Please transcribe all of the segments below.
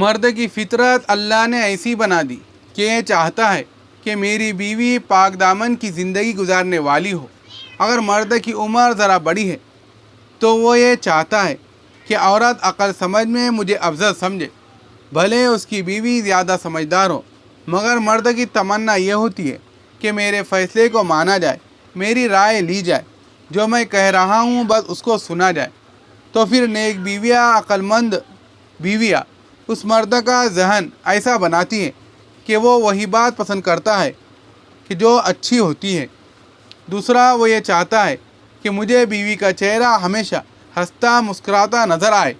مرد کی فطرت اللہ نے ایسی بنا دی کہ یہ چاہتا ہے کہ میری بیوی پاک دامن کی زندگی گزارنے والی ہو۔ اگر مرد کی عمر ذرا بڑی ہے تو وہ یہ چاہتا ہے کہ عورت عقل سمجھ میں مجھے افضل سمجھے، بھلے اس کی بیوی زیادہ سمجھدار ہو، مگر مرد کی تمنا یہ ہوتی ہے کہ میرے فیصلے کو مانا جائے، میری رائے لی جائے، جو میں کہہ رہا ہوں بس اس کو سنا جائے۔ تو پھر نیک بیویاں، عقل مند بیویاں اس مرد کا ذہن ایسا بناتی ہیں کہ وہ وہی بات پسند کرتا ہے کہ جو اچھی ہوتی ہے۔ دوسرا، وہ یہ چاہتا ہے کہ مجھے بیوی کا چہرہ ہمیشہ ہنستا مسکراتا نظر آئے۔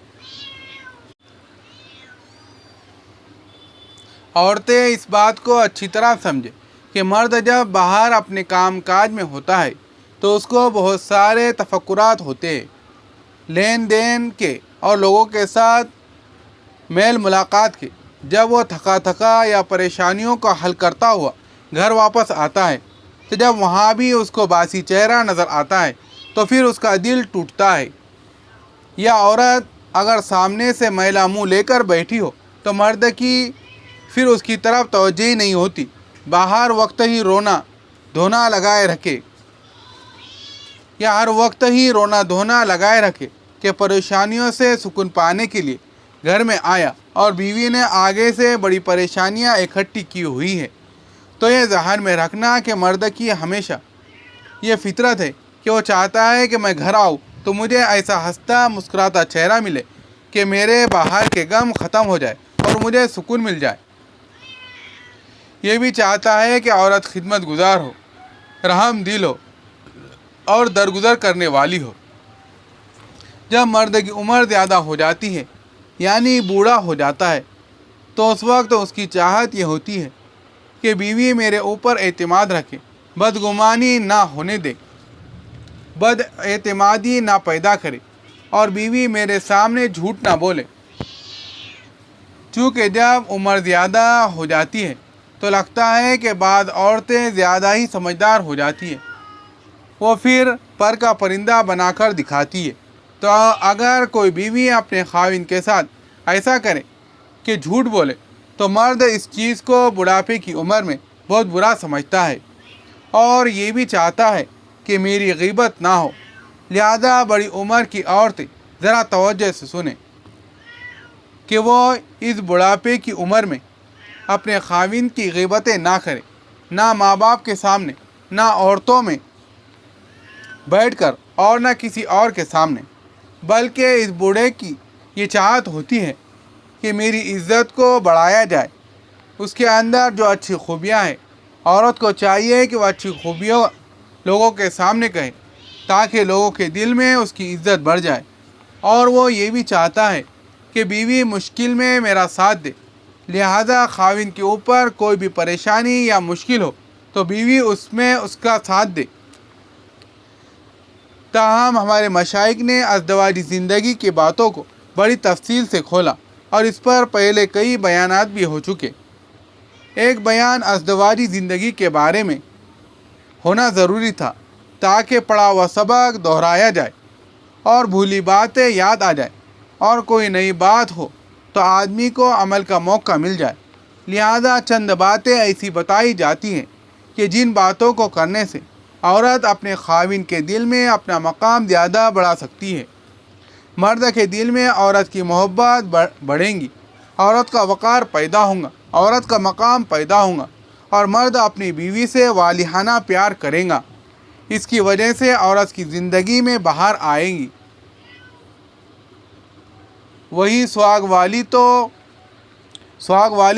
عورتیں اس بات کو اچھی طرح سمجھیں کہ مرد جب باہر اپنے کام کاج میں ہوتا ہے تو اس کو بہت سارے تفکرات ہوتے ہیں، لین دین کے اور لوگوں کے ساتھ میل ملاقات کے۔ جب وہ تھکا یا پریشانیوں کا حل کرتا ہوا گھر واپس آتا ہے تو جب وہاں بھی اس کو باسی چہرہ نظر آتا ہے تو پھر اس کا دل ٹوٹتا ہے۔ یا عورت اگر سامنے سے میلا منہ لے کر بیٹھی ہو تو مرد کی پھر اس کی طرف توجہ ہی نہیں ہوتی، باہر وقت ہی رونا دھونا لگائے رکھے کہ پریشانیوں سے سکون پانے کے لیے گھر میں آیا اور بیوی نے آگے سے بڑی پریشانیاں اکٹھی کی ہوئی ہیں۔ تو یہ ذہن میں رکھنا کہ مرد کی ہمیشہ یہ فطرت ہے کہ وہ چاہتا ہے کہ میں گھر آؤں تو مجھے ایسا ہنستا مسکراتا چہرہ ملے کہ میرے باہر کے غم ختم ہو جائے اور مجھے سکون مل جائے۔ یہ بھی چاہتا ہے کہ عورت خدمت گزار ہو، رحم دل ہو اور درگزر کرنے والی ہو۔ جب مرد کی عمر زیادہ ہو جاتی ہے یعنی بوڑھا ہو جاتا ہے تو اس وقت اس کی چاہت یہ ہوتی ہے کہ بیوی میرے اوپر اعتماد رکھے، بدگمانی نہ ہونے دے، بد اعتمادی نہ پیدا کرے اور بیوی میرے سامنے جھوٹ نہ بولے۔ چونکہ جب عمر زیادہ ہو جاتی ہے تو لگتا ہے کہ بعض عورتیں زیادہ ہی سمجھدار ہو جاتی ہیں، وہ پھر پر کا پرندہ بنا کر دکھاتی ہے۔ تو اگر کوئی بیوی اپنے خاوند کے ساتھ ایسا کرے کہ جھوٹ بولے تو مرد اس چیز کو بڑھاپے کی عمر میں بہت برا سمجھتا ہے اور یہ بھی چاہتا ہے کہ میری غیبت نہ ہو، لہذا بڑی عمر کی عورتیں ذرا توجہ سے سنیں کہ وہ اس بڑھاپے کی عمر میں اپنے خاوند کی غیبتیں نہ کرے، نہ ماں باپ کے سامنے، نہ عورتوں میں بیٹھ کر اور نہ کسی اور کے سامنے، بلکہ اس بوڑھے کی یہ چاہت ہوتی ہے کہ میری عزت کو بڑھایا جائے، اس کے اندر جو اچھی خوبیاں ہیں عورت کو چاہیے کہ وہ اچھی خوبیوں لوگوں کے سامنے کہے تاکہ لوگوں کے دل میں اس کی عزت بڑھ جائے۔ اور وہ یہ بھی چاہتا ہے کہ بیوی مشکل میں میرا ساتھ دے، لہذا خاوند کے اوپر کوئی بھی پریشانی یا مشکل ہو تو بیوی اس میں اس کا ساتھ دے۔ تاہم ہمارے مشائخ نے ازدواجی زندگی کی باتوں کو بڑی تفصیل سے کھولا اور اس پر پہلے کئی بیانات بھی ہو چکے۔ ایک بیان ازدواجی زندگی کے بارے میں ہونا ضروری تھا تاکہ پڑھا ہوا سبق دہرایا جائے اور بھولی باتیں یاد آ جائیں اور کوئی نئی بات ہو تو آدمی کو عمل کا موقع مل جائے۔ لہذا چند باتیں ایسی بتائی جاتی ہیں کہ جن باتوں کو کرنے سے عورت اپنے خاوند کے دل میں اپنا مقام زیادہ بڑھا سکتی ہے، مرد کے دل میں عورت کی محبت بڑھیں گی، عورت کا وقار پیدا ہوگا، عورت کا مقام پیدا ہوگا اور مرد اپنی بیوی سے والہانہ پیار کرے گا۔ اس کی وجہ سے عورت کی زندگی میں بہار آئے گی۔ وہی سہاگ والی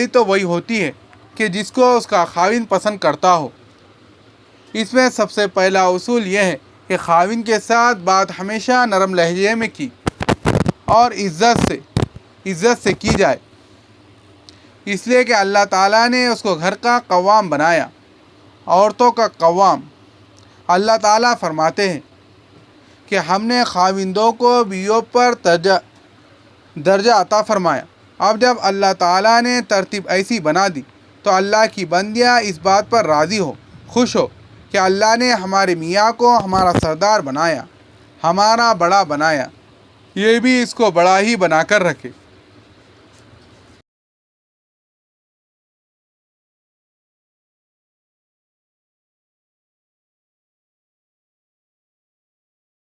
تو وہی ہوتی ہے کہ جس کو اس کا خاوند پسند کرتا ہو۔ اس میں سب سے پہلا اصول یہ ہے کہ خاوند کے ساتھ بات ہمیشہ نرم لہجے میں کی اور عزت سے کی جائے، اس لیے کہ اللہ تعالیٰ نے اس کو گھر کا قوام بنایا، عورتوں کا قوام۔ اللہ تعالیٰ فرماتے ہیں کہ ہم نے خاوندوں کو بیویوں پر درجہ عطا فرمایا۔ اب جب اللہ تعالیٰ نے ترتیب ایسی بنا دی تو اللہ کی بندیاں اس بات پر راضی ہو، خوش ہو کہ اللہ نے ہمارے میاں کو ہمارا سردار بنایا، ہمارا بڑا بنایا، یہ بھی اس کو بڑا ہی بنا کر رکھے۔